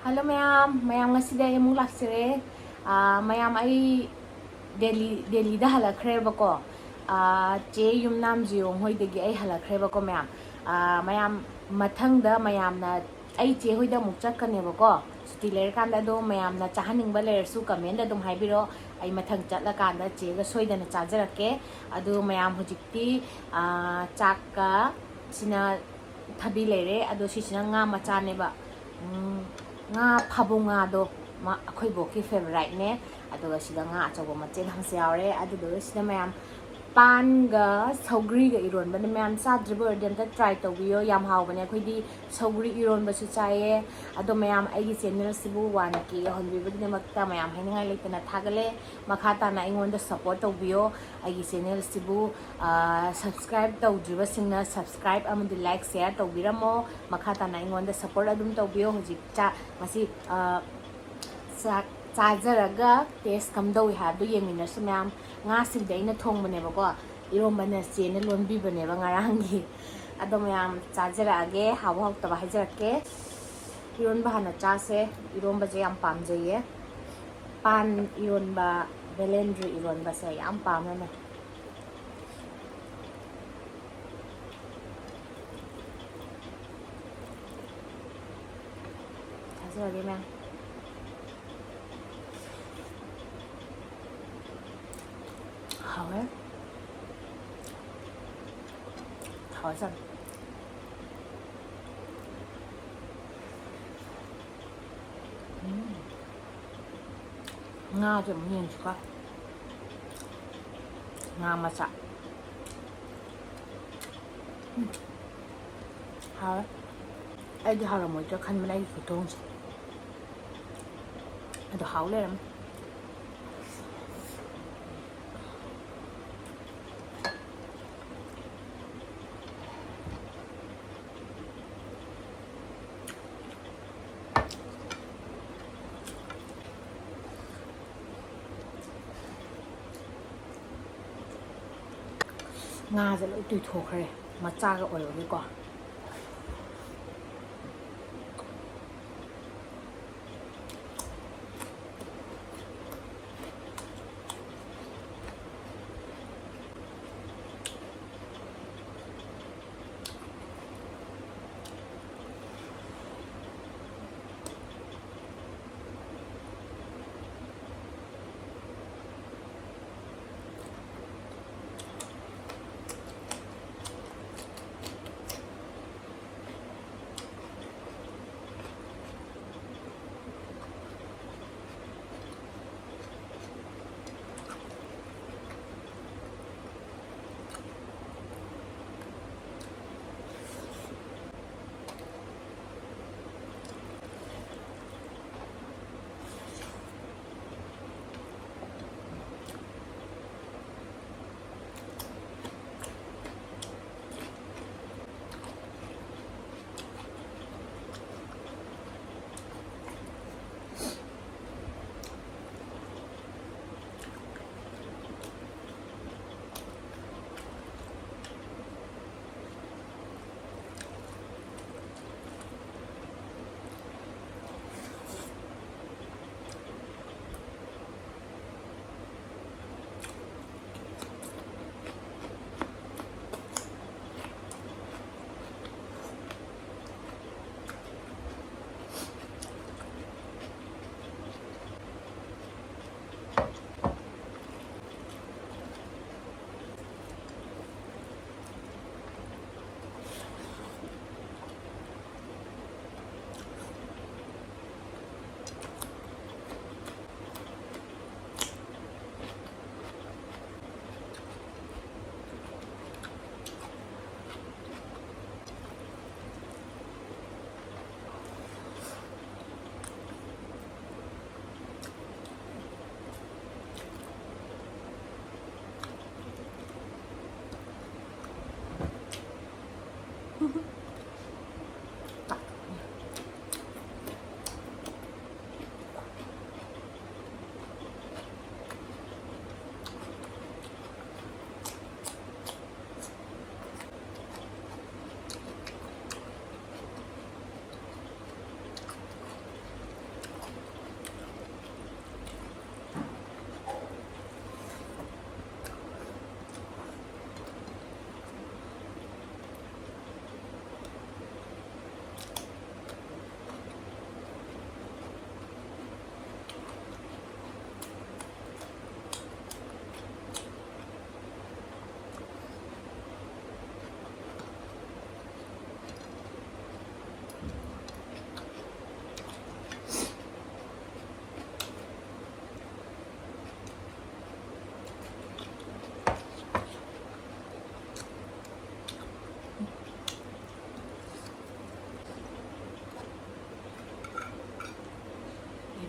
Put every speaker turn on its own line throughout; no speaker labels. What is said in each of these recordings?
Hello mayam ngasida ay mong laksire. Mayam ay Delhi da halakre bako. Che yumnam jiong hoy degi ay halakre bako mayam. Mayam mathang da mayam na ay che hoy da muk chatkane bako. Suti ler kanda do mayam na chahaning ba ler su comment da dum haibiro ay mathang chatla kanda che ga soidana chajarake. Adu mayam hojikti chak ka sina thabi lere adu sisina nga machane ba. Nga Fabow nga do ma akhoi boki favorite ne aduga sida nga achawa machel hamse yaure aduga sida mayam Panga Sowgriga Eronba ne mayam sadribo dem ta try tawbiyo yam hawbane akhoi di Sowgri Eronba su chaye ado mayam aigi channel sibu 1k honbibo ne makta mayam hainga leitana thagale makhata na ingon da support tawbiyo aigi channel sibu subscribe tawdriba singna subscribe amadi like share tawbiramo makhata na ingon da support adum tawbiyo hojik cha masi चाजरगा test कमदोई हाबदो येमिनसु ma'am nga singda ina thongmane bako Eronba na chene lonbi bane ba ngarangi ado ma'am चाजरा age hawa hok taba hajarake Eronba hana chase Eronba je yam pamjaye pan Eronba belendri Eronba se yam pamane चाजरा ma'am Haokhre Haokhre nga 좀 미행줄까? nga 맛아 Haokhre 애기 하러 뭐죠? 간만 애기 보통 또 Haokhre nga sẽ lỗi tùy thuộc rồi mà cha cái ổi cái quả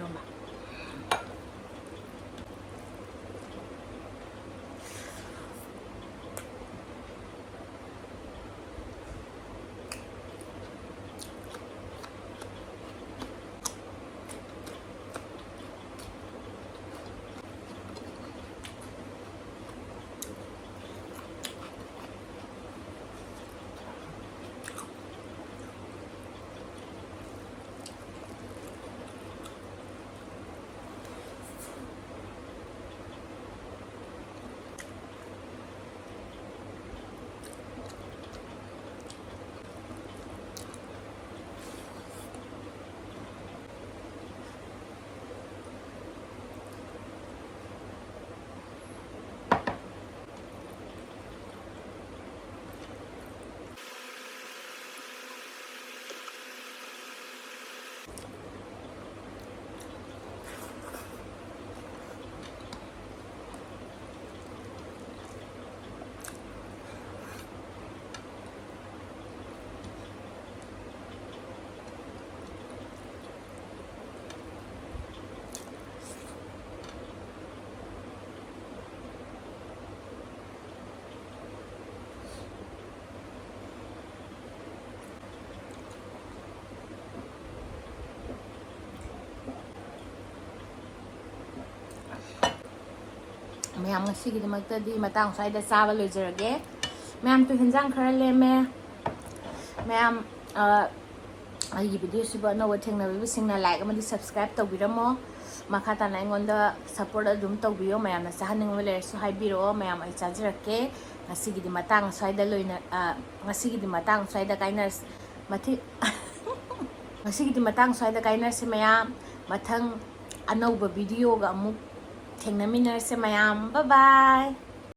Eronba. Mayam ngasigidamaktadi matang swaida chaba loijarage. Mayam tu hinjang khara leme. Mayam aigi video siba no wathengna bi singna like amadi subscribe tawbiramo. Makha tana aingonda support adum tawbiyo mayam na sahaning wale su haibiro mayam ai chajarake. Ngasigidi matang swaida loina ngasigidi matang swaida kainers mathi ngasigidi matang swaida kainers mayam mathang anauba video ga amuk Thengnaminarse mayam. Bye bye.